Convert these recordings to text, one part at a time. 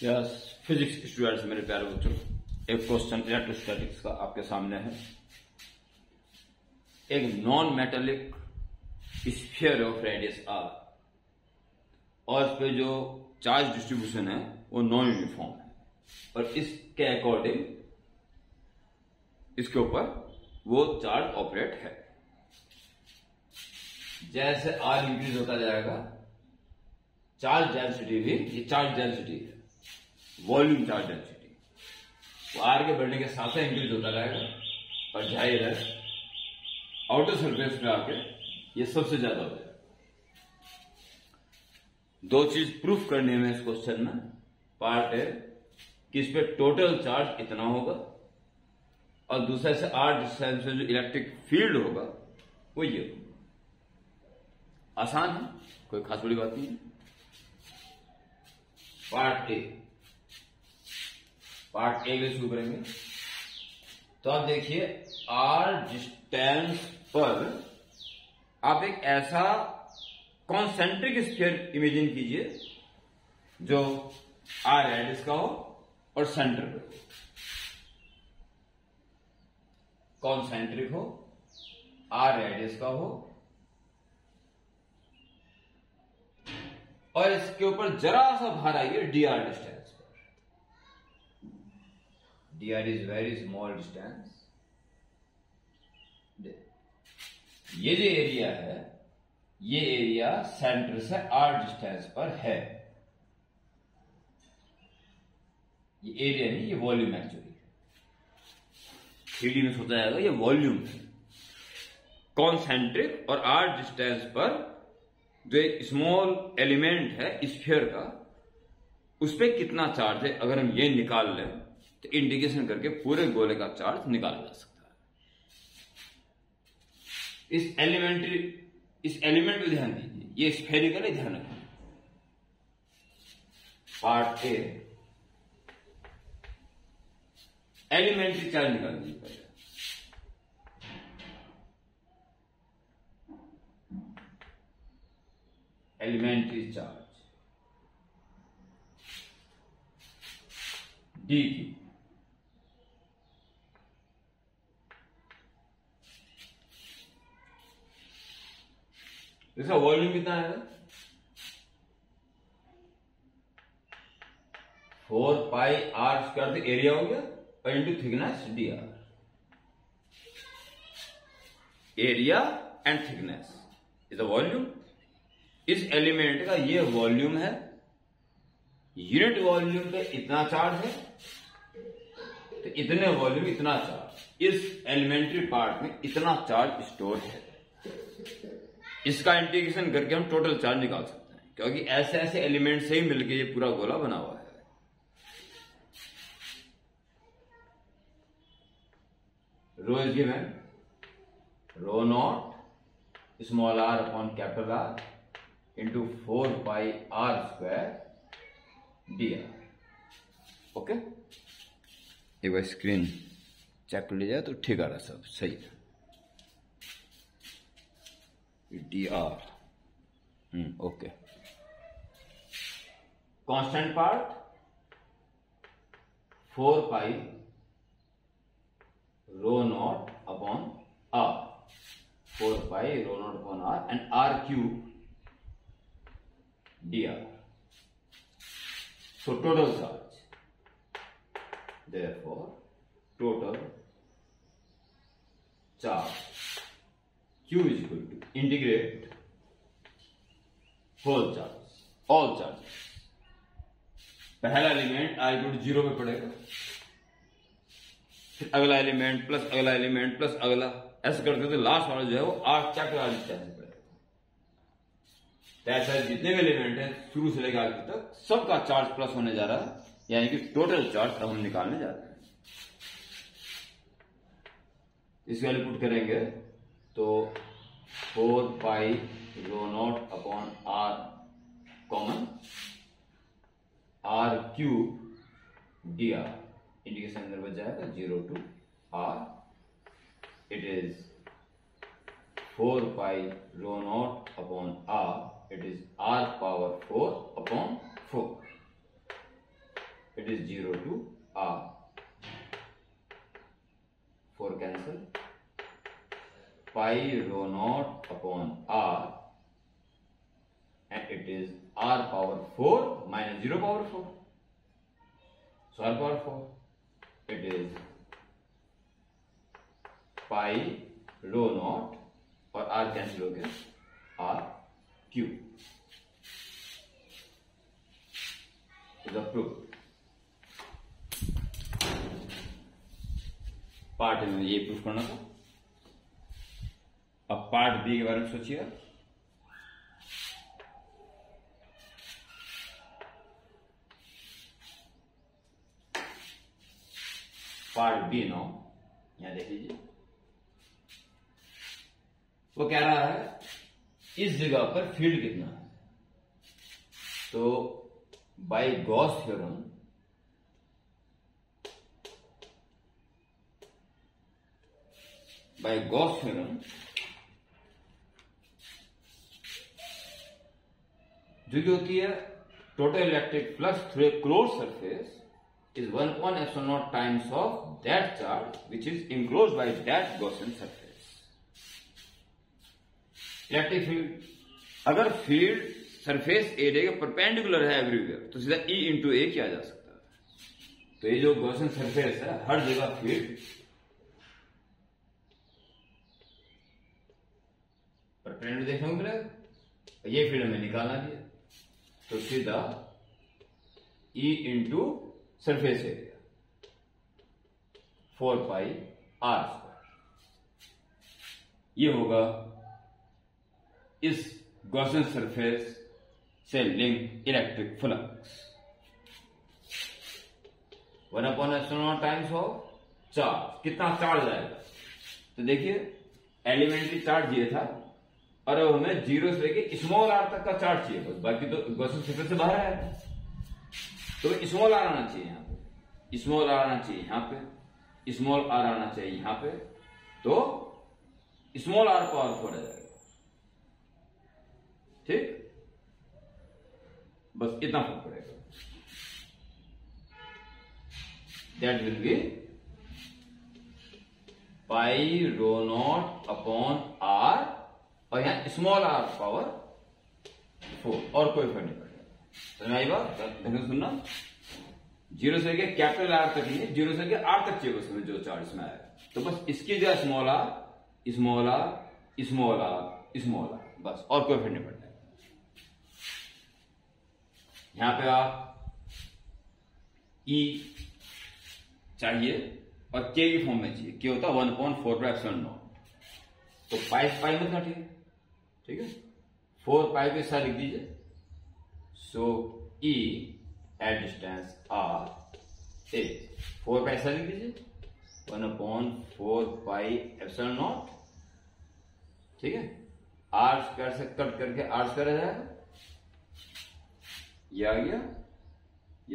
Yes physics students, मेरे प्यारे बच्चों, एक क्वेश्चन इलेक्ट्रोस्टैटिक्स का आपके सामने है। एक non metallic sphere of radius R और इस पे जो चार्ज डिस्ट्रीब्यूशन है वो नॉन यूनिफॉर्म है और इसके अकॉर्डिंग इसके ऊपर वो चार्ज ऑपरेट है। जैसे आर इंक्रीज होता जाएगा, चार्ज डेंसिटी भी, ये चार्ज डेंसिटी है, वॉल्यूम चार्ज डेंसिटी, वो आर के बढ़ने के साथ ही इंक्रीज होता रहेगा और जाहिर है आउटर सरफेस पे आके ये सबसे ज्यादा हो जाएगा। दो चीज प्रूफ करने में इस क्वेश्चन में पार्ट है कि इस पे टोटल चार्ज इतना होगा और दूसरे से आर डिस्टेंस से जो इलेक्ट्रिक फील्ड होगा वो ये होगा। आसान है, कोई खास बड़ी बात नहीं है। पार्ट ए के शुरू करेंगे। तो आप देखिए, आर डिस्टेंस पर आप एक ऐसा कॉन्सेंट्रिक स्फीयर इमेजिन कीजिए जो आर रेडियस का हो और सेंटर पे हो, कॉन्सेंट्रिक हो, आर रेडियस का हो और इसके ऊपर जरा सा भार आइए डी आर डिस्टेंस पर। D R is very small distance. ये जो एरिया है, ये एरिया सेंटर से आर डिस्टेंस पर है। ये एरिया नहीं, ये वॉल्यूम एक्चुअली है। 3D में सोचा जाएगा ये वॉल्यूम है। कॉन्सेंट्रिक और आर डिस्टेंस पर जो एक स्मॉल एलिमेंट है स्फीयर का, उस पर कितना चार्ज है अगर हम ये निकाल लें तो इंटीग्रेशन करके पूरे गोले का चार्ज निकाला जा सकता है। इस एलिमेंट पे ध्यान दीजिए, ये स्फेरिकल है, ध्यान रखिए। पार्ट ए, एलिमेंट्री चार्ज निकाल दीजिए पहले। एलिमेंट्री चार्ज डी की इसका वॉल्यूम कितना है? 4 पाई आर स्क्वायर, तो एरिया हो गया और into thickness D R. Area and thickness is the volume. इस एलिमेंट का ये वॉल्यूम है, यूनिट वॉल्यूम पे इतना चार्ज है तो इतने वॉल्यूम इतना चार्ज, इस एलिमेंट्री पार्ट में इतना चार्ज स्टोर है। इसका इंटीग्रेशन करके हम टोटल चार्ज निकाल सकते हैं, क्योंकि ऐसे ऐसे एलिमेंट से ही मिलकर ये पूरा गोला बना हुआ है। Rho is given, rho not small r upon capital R into 4 pi r square d are. Okay, एक बार स्क्रीन चेक कर लीजिए तो ठीक आ रहा, सब सही है। D are okay. Constant part 4 pi rho not upon R, 4 pi rho not upon R and R cube dr. So total charge, therefore total charge q is equal to integrate whole charge, all charges। पहला element r equal to 0 पे पड़ेगा, फिर अगला element plus अगला element plus अगला, ऐसे करते तो लास्ट वाला जो है वो r कैपिटल डिस्टेंस पे पड़ेगा। ऐसा जितने भी एलिमेंट है शुरू से लेकर आगे तक सबका चार्ज प्लस होने जा रहा है, यानी कि टोटल चार्ज अब हम निकालने जा रहे हैं। इस वैल्यू पुट करेंगे तो 4 pi rho not upon r common, r cube d r, integration अंदर बच जाएगा 0 to r. It is 4 pi rho not upon r, it is r power 4 upon 4। it is 0 to r. 4 cancel. Pi rho naught upon r, and it is r power 4 minus 0 power 4. So r power 4, it is pi rho naught और r cancel हो गया, r cube is approved. Part में ये proof करना था. अब part B के बारे में सोचिए. पार्ट बी नो यहां देख लीजिए. वो कह रहा है इस जगह पर फील्ड कितना है. तो बाय गॉस थ्योरम जो कि होती है total electric flux through a closed surface is 1 upon epsilon naught times of that charge which is enclosed by that Gaussian surface. Electric field, अगर फील्ड सरफेस एरिया के perpendicular है everywhere तो सीधा E into ए किया जा सकता है. तो ये जो गॉसियन सरफेस है हर जगह फील्ड परपेंडिकुलर देखने को मिलेगा. ये फील्ड हमें निकालना दिया तो सीधा E इंटू सरफेस एरिया 4 पाई r स्क्वायर. ये होगा इस गॉसियन सरफेस से link electric flux 1 upon epsilon not times of charge. कितना चार्ज आएगा तो देखिए एलिमेंट्री चार्ज दिया था और अब हमें 0 से लेके स्मॉल r तक का चार्ज चाहिए बस. बाकी तो गॉसियन सरफेस से बाहर आएगा तो स्मॉल r आना चाहिए यहां पे, स्मॉल r आना चाहिए यहां पे, स्मॉल r आना चाहिए यहां पे. तो स्मॉल r पावर 4 आ जाएगा. ठीक, बस इतना फर्क पड़ेगा. That will be pi rho not upon r और यहां स्मॉल r पावर 4 और कोई फर्क नहीं पड़ेगा. समझ आई बात? ध्यान सुनना. 0 से लेके कैपिटल R तक नहीं, 0 से लेके R तक चाहिए बस हमें जो चार्ज में आया. तो बस इसकी जगह small r small r small r small r, बस और कोई फर्क नहीं पड़ता. यहां पे आप E चाहिए और K की फॉर्म में चाहिए. K होता है 1/4 एप्सिलॉन नॉट. तो पाई मत काटिए. ठीक है, 4 पाई के साथ लिख दीजिए. सो E eight distance R is 4 पाई ऐसा लिख दीजिए 1/4 पाई एप्सिलॉन नॉट. ठीक है, R स्क्वायर से कट करके R स्क्वायर आ जाएगा. ये आ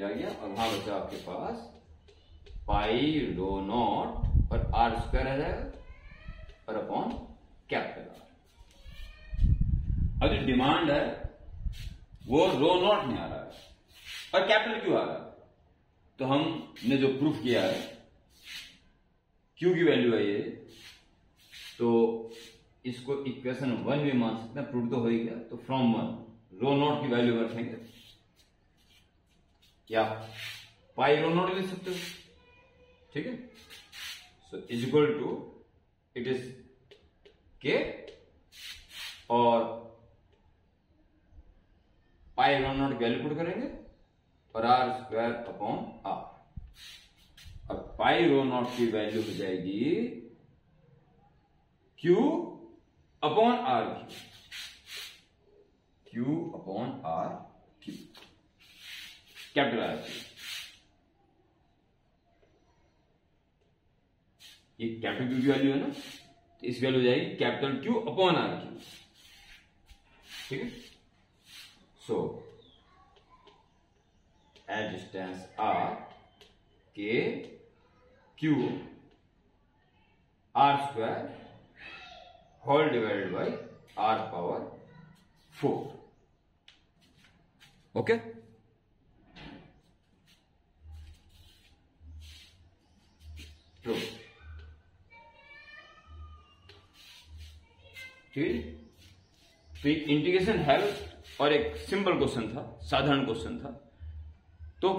गया और वहां बचा आपके पास पाई रो नॉट और R स्क्वायर आ जाएगा और अपॉन कैपिटल R. अब जो डिमांड है वो रो नॉट नहीं आ रहा है और कैपिटल क्यों आ रहा है. तो हमने जो प्रूफ किया है Q की वैल्यू है ये, तो इसको इक्वेशन 1 भी मान सकते हैं. प्रूफ तो हो ही गया. तो फ्रॉम 1 रो नॉट की वैल्यू रखेंगे. क्या पाई रो नॉट लिख सकते हो. ठीक है, so is equal to it is के और pi rho nought value put करेंगे और R स्क्वायर अपॉन R. और पाई रो नॉट की वैल्यू हो जाएगी Q upon R cube. Q upon R cube capital R. ये कैपिटल Q की वैल्यू है ना, तो इस वैल्यू हो जाएगी capital Q upon R cube. ठीक है, सो एट डिस्टेंस R के Q R square whole divided by R power 4. Okay, ठीक है। तो एक इंटीग्रेशन है और एक सिंपल क्वेश्चन था, साधारण क्वेश्चन था। तो